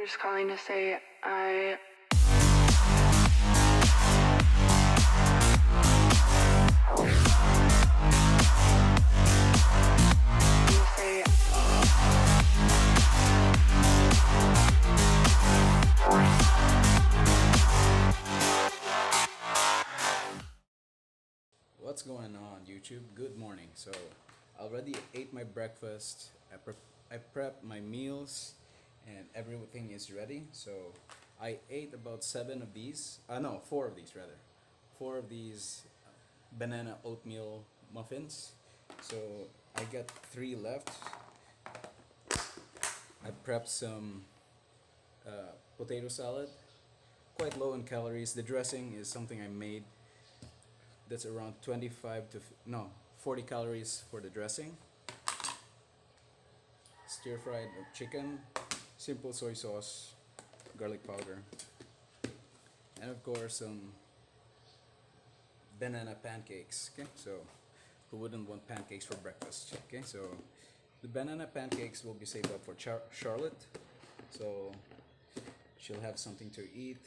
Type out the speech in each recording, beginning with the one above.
just calling to say I say What's going on, YouTube? Good morning. So, I already ate my breakfast. I prepped my meals, and everything is ready. So, I ate about seven of these. No, four of these rather. Four of these banana oatmeal muffins. So, I got three left. I prepped some potato salad. Quite low in calories. The dressing is something I made. That's around 25 to no 40 calories for the dressing. Stir fried chicken, simple soy sauce, garlic powder, and of course some banana pancakes. Okay, so who wouldn't want pancakes for breakfast? Okay, so the banana pancakes will be saved up for Charlotte, so she'll have something to eat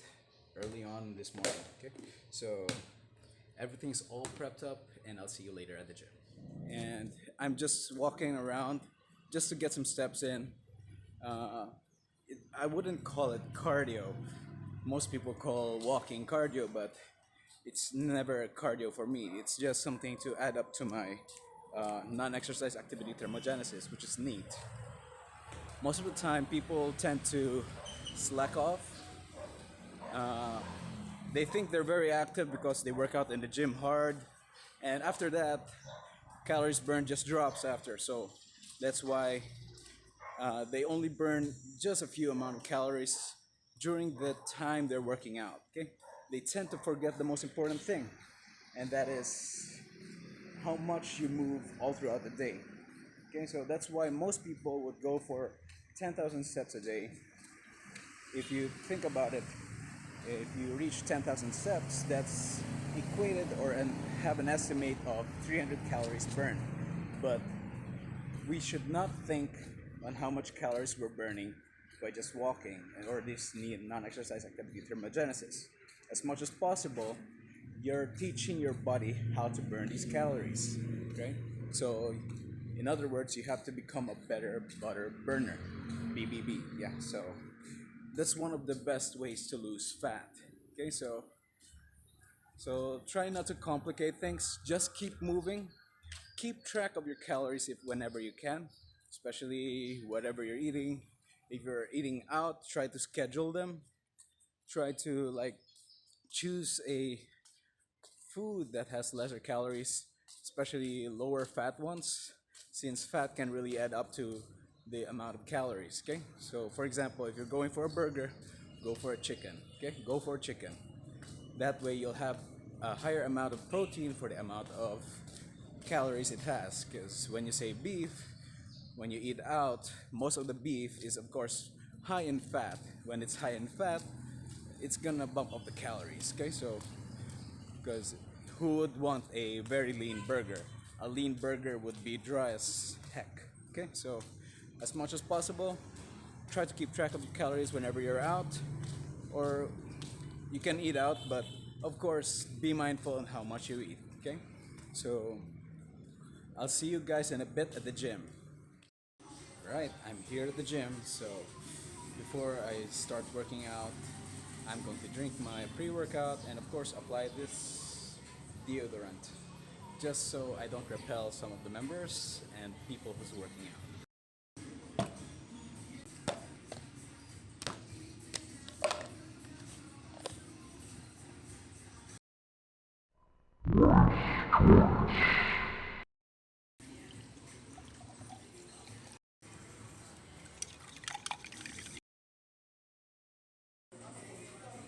early on this morning. Okay, so everything's all prepped up, and I'll see you later at the gym. And I'm just walking around just to get some steps in. Uh, I wouldn't call it cardio. Most people call walking cardio, but it's never cardio for me. It's just something to add up to my non-exercise activity thermogenesis, which is neat. Most of the time, people tend to slack off. They think they're very active because they work out in the gym hard, and after that, calories burned just drops after. So that's why they only burn just a few amount of calories during the time they're working out. Okay, they tend to forget the most important thing, and that is how much you move all throughout the day. Okay, so that's why most people would go for 10,000 steps a day. If you think about it, if you reach 10,000 steps, that's equated have an estimate of 300 calories burned. But we should not think on how much calories we're burning by just walking or this non-exercise activity thermogenesis. As much as possible, you're teaching your body how to burn these calories. Okay? So in other words, you have to become a better butter burner. BBB. Yeah, so that's one of the best ways to lose fat. Okay, so try not to complicate things. Just keep moving. Keep track of your calories if whenever you can, especially whatever you're eating. If you're eating out, try to schedule them. Try to choose a food that has lesser calories, especially lower fat ones, since fat can really add up to the amount of calories. Okay, so for example, if you're going for a burger, go for a chicken. Okay, go for chicken. That way you'll have a higher amount of protein for the amount of calories it has. Because when you say beef, when you eat out, most of the beef is of course high in fat. When it's high in fat, it's gonna bump up the calories. Okay, so because who would want a very lean burger? A lean burger would be dry as heck. Okay, so as much as possible, try to keep track of your calories whenever you're out, or you can eat out, but of course, be mindful on how much you eat. Okay, so I'll see you guys in a bit at the gym. Right, I'm here at the gym, so before I start working out, I'm going to drink my pre-workout and of course apply this deodorant just so I don't repel some of the members and people who's working out.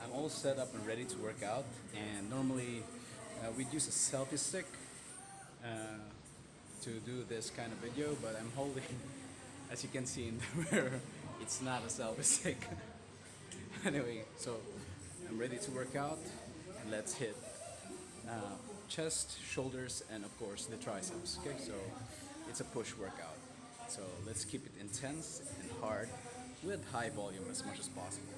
I'm all set up and ready to work out, and normally we'd use a selfie stick uh, to do this kind of video, but I'm holding, as you can see in the mirror, it's not a selfie stick. Anyway, so I'm ready to work out, and let's hit uh, chest, shoulders, and of course the triceps. Okay, so it's a push workout. So let's keep it intense and hard. with high volume as much as possible.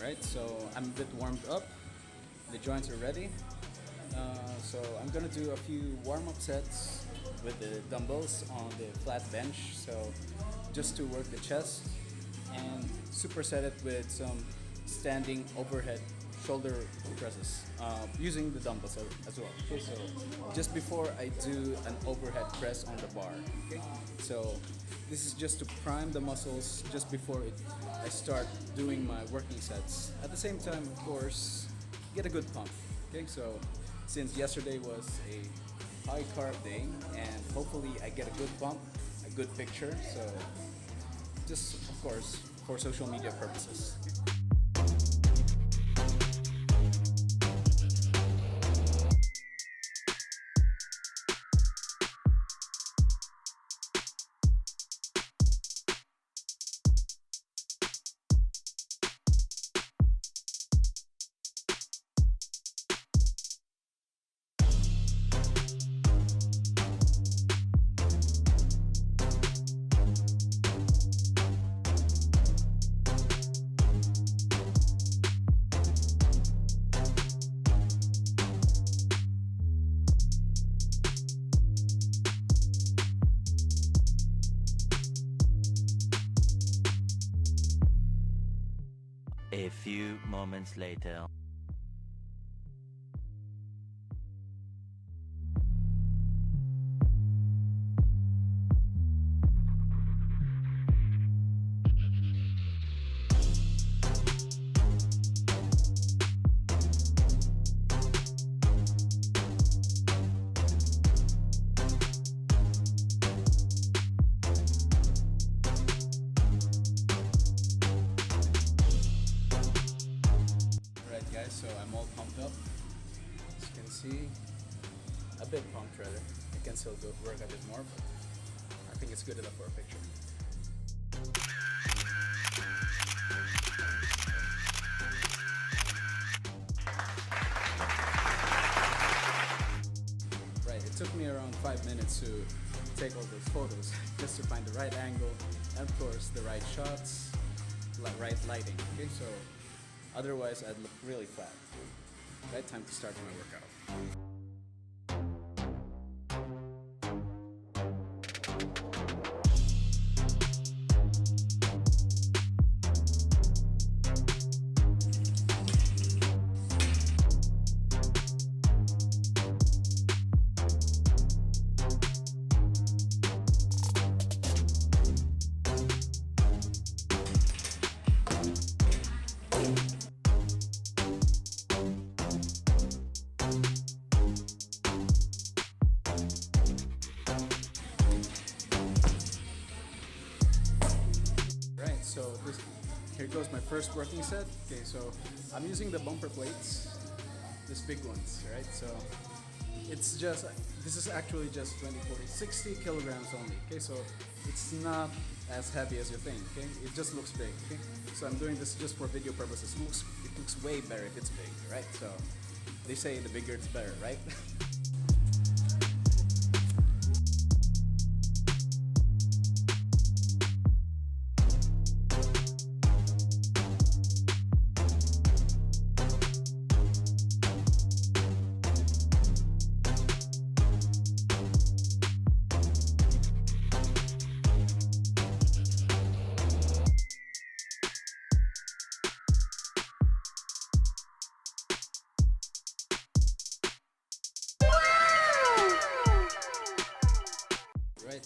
Right, so I'm a bit warmed up. The joints are ready. So I'm gonna do a few warm-up sets with the dumbbells on the flat bench. So just to work the chest and superset it with some standing overhead shoulder presses using the dumbbells as well. Okay, so just before I do an overhead press on the bar. Okay, so this is just to prime the muscles just before I start doing my working sets. At the same time, of course, get a good pump. Okay, so since yesterday was a high carb day, and hopefully I get a good pump, a good picture. So just of course for social media purposes. A few moments later. So I'm all pumped up. As you can see, a bit pumped rather. I can still work a bit more, but I think it's good enough for a picture. Right, it took me around 5 minutes to take all those photos just to find the right angle and of course the right shots, right lighting. Okay, so otherwise, I'd look really flat. Right, time to start my workout. So here goes my first working set. Okay, so I'm using the bumper plates, these big ones, right? So it's just, this is actually just 20, 40, 60 kilograms only. Okay, so it's not as heavy as you think. Okay, it just looks big. Okay, so I'm doing this just for video purposes. It looks way better if it's big, right? So they say the bigger it's better, right?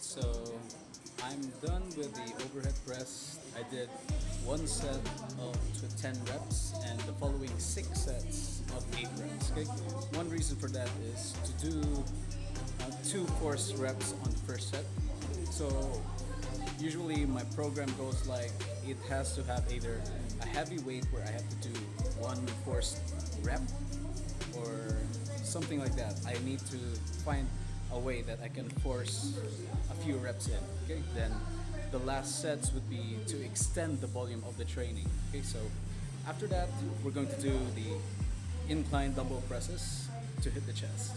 So I'm done with the overhead press. I did one set of 10 reps and the following 6 sets of 8 reps. Okay. One reason for that is to do two force reps on the first set. So usually my program goes like it has to have either a heavy weight where I have to do one forced rep or something like that. I need to find a way that I can force a few reps in. Okay, then the last sets would be to extend the volume of the training. Okay, so after that we're going to do the incline dumbbell presses to hit the chest.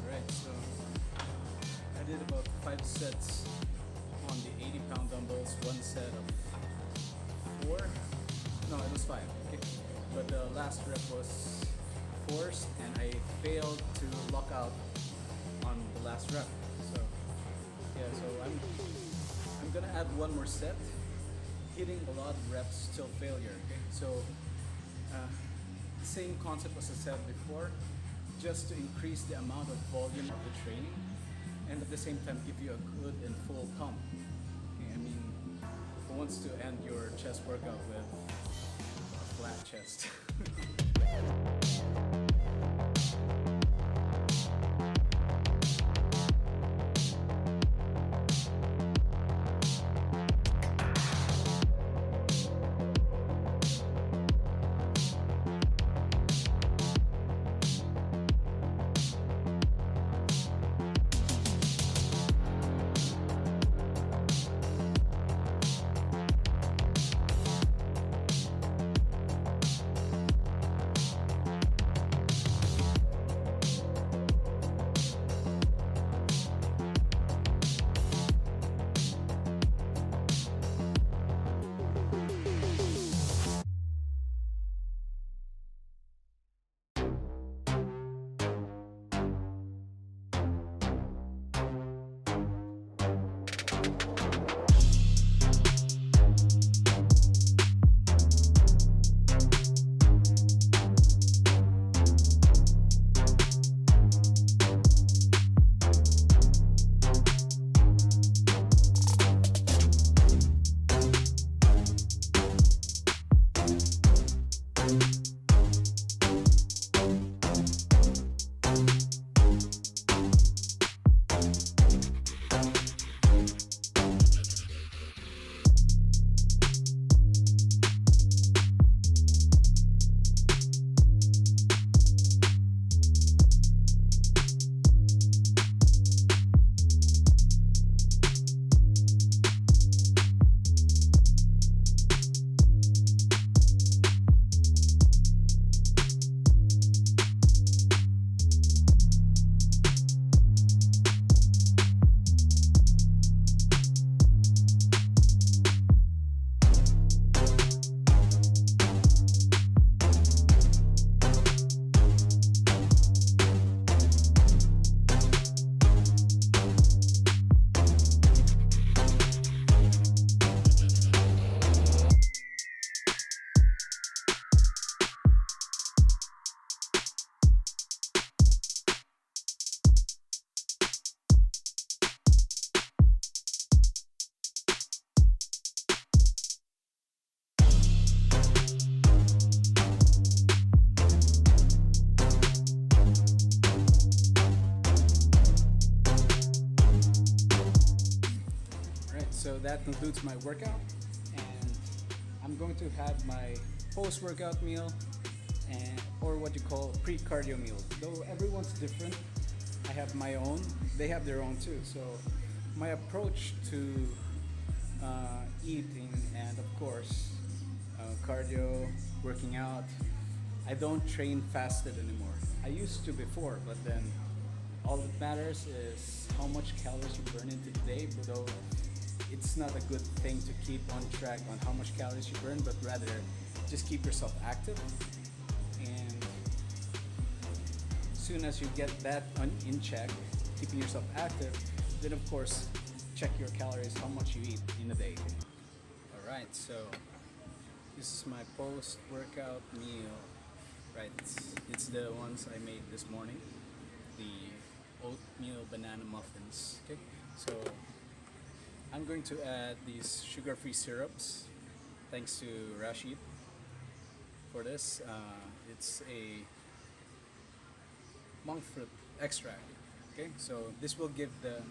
Right, so I did about 5 sets on the 80-pound dumbbells, one set of 4. No, it was 5. Okay, but the last rep was forced, and I failed to lock out on the last rep. So yeah, so I'm gonna add one more set. Hitting a lot of reps till failure. Okay, so same concept as I said before, just to increase the amount of volume of the training, and at the same time give you a good and full pump. Okay, I mean, who wants to end your chest workout with a flat chest? that concludes my workout, and I'm going to have my post-workout meal and or what you call pre-cardio meal. Though everyone's different, I have my own. They have their own too. So my approach to eating and of course cardio, working out. I don't train fasted anymore. I used to before, but then all that matters is how much calories you burn into the day. Though it's not a good thing to keep on track on how much calories you burn, but rather just keep yourself active. And soon as you get that in check, keeping yourself active, then of course check your calories, how much you eat in a day. All right, so this is my post-workout meal. Right, it's the ones I made this morning, the oatmeal banana muffins. Okay, so I'm going to add these sugar-free syrups, thanks to Rashid for this. It's a monk fruit extract. Okay, so this will give the.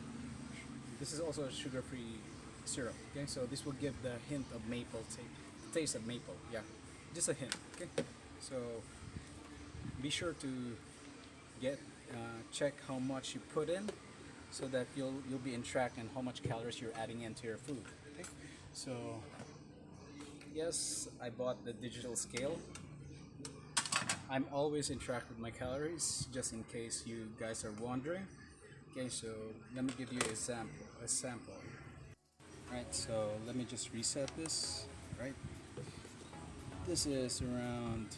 This is also a sugar-free syrup. Okay, so this will give the hint of maple taste of maple. Yeah, just a hint. Okay, so be sure to check how much you put in, so that you'll be in track and how much calories you're adding into your food. Okay, so yes, I bought the digital scale. I'm always in track with my calories, just in case you guys are wondering. Okay, so let me give you a sample. Right, so let me just reset this. Right, this is around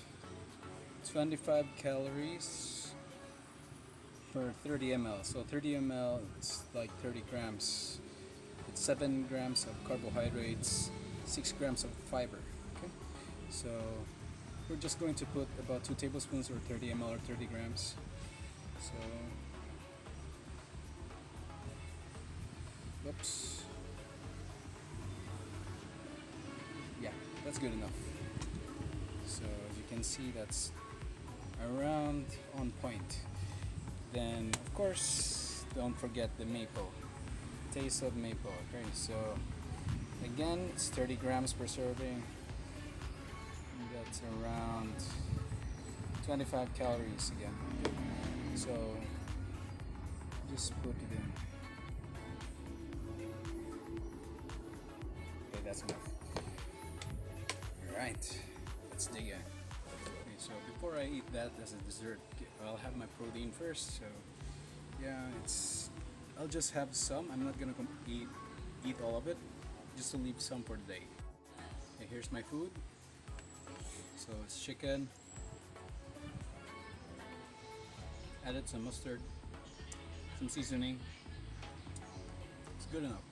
25 calories per 30 ml. So 30 ml, it's like 30 grams. It's 7 grams of carbohydrates, 6 grams of fiber. Okay, so we're just going to put about 2 tablespoons or 30 ml or 30 grams. So, whoops. Yeah, that's good enough. So as you can see, that's around on point. Then of course, don't forget the maple, taste of maple. Okay, so again, it's 30 grams per serving. That's around 25 calories again. So just put it in. Okay, that's enough. Alright, let's dig in. Okay, so before I eat that as a dessert, I'll have my protein first. So yeah, I'll just have some. I'm not gonna eat all of it, just to leave some for the day. Okay, here's my food. So it's chicken. Added some mustard, some seasoning. It's good enough.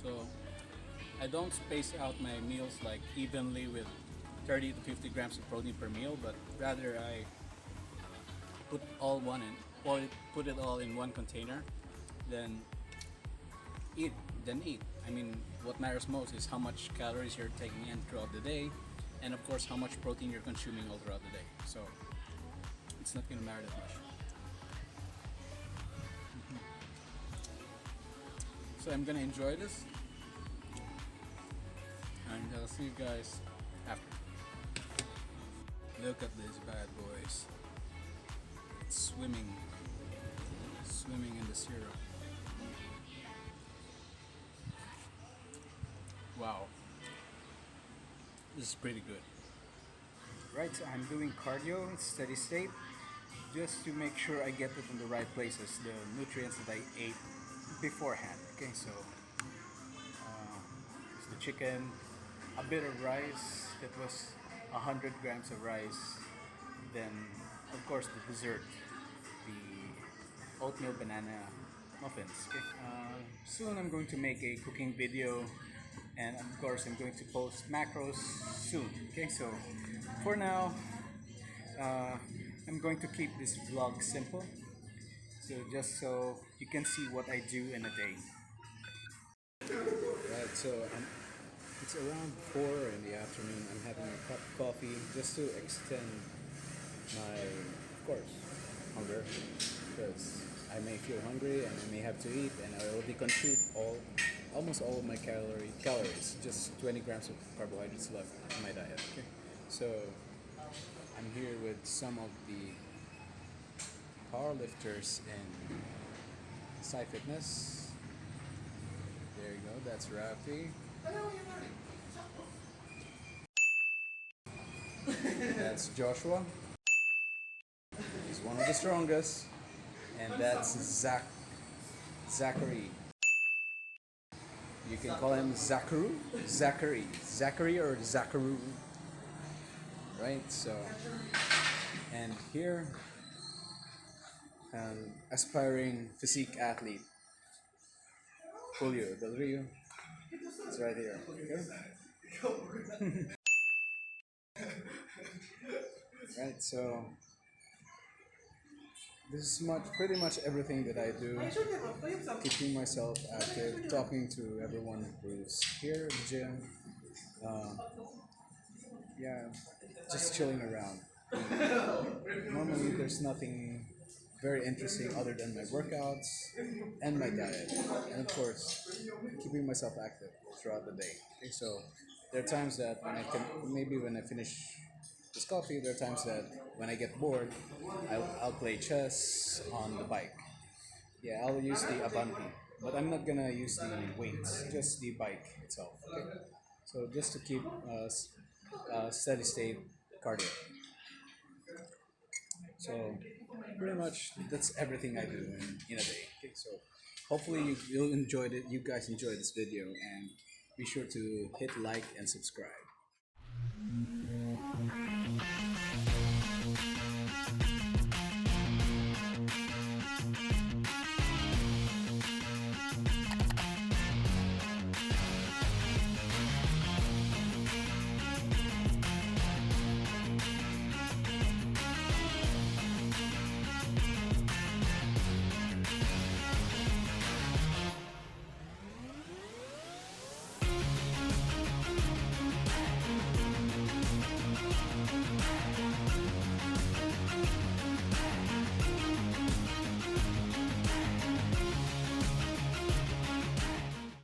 So I don't space out my meals like evenly with 30 to 50 grams of protein per meal, but rather I put put it all in one container, then eat. I mean, what matters most is how much calories you're taking in throughout the day, and of course how much protein you're consuming all throughout the day. So it's not gonna matter that much. So I'm gonna enjoy this, and I'll see you guys after. Look at these bad boys. It's swimming in the syrup. Wow, this is pretty good. Right, so I'm doing cardio in steady state, just to make sure I get it in the right places, the nutrients that I ate beforehand. Okay, so it's the chicken, a bit of rice. That was 100 grams of rice. Then, of course, the dessert, the oatmeal banana muffins. Okay. Soon I'm going to make a cooking video, and of course I'm going to post macros soon. Okay, so for now, I'm going to keep this vlog simple. So just so you can see what I do in a day. Right, so it's around 4 in the afternoon. I'm having a cup of coffee just to extend my, of course, hunger, because I may feel hungry and I may have to eat, and I already consumed all almost all of my calories, just 20 grams of carbohydrates left in my diet. Okay, so I'm here with some of the powerlifters in Psy Fitness. There you go. That's Rafi. That's Joshua. He's one of the strongest. And that's Zachary. You can call him Zachary, or Zacharu. Right? So, and here, an aspiring physique athlete, Julio Del Rio. It's right here. Okay? Right, so this is pretty much everything that I do. Keeping myself active, talking to everyone who's here at the gym. Yeah, just chilling around. Normally, there's nothing very interesting other than my workouts and my diet, and of course, keeping myself active throughout the day. Okay, so there are times that when I finish this coffee, there are times that when I get bored, I'll play chess on the bike. Yeah, I'll use the Avanti, but I'm not gonna use the weights, just the bike itself. Okay, so just to keep steady state cardio. So pretty much that's everything I do in a day. Okay, so hopefully you guys enjoyed this video, and be sure to hit like and subscribe.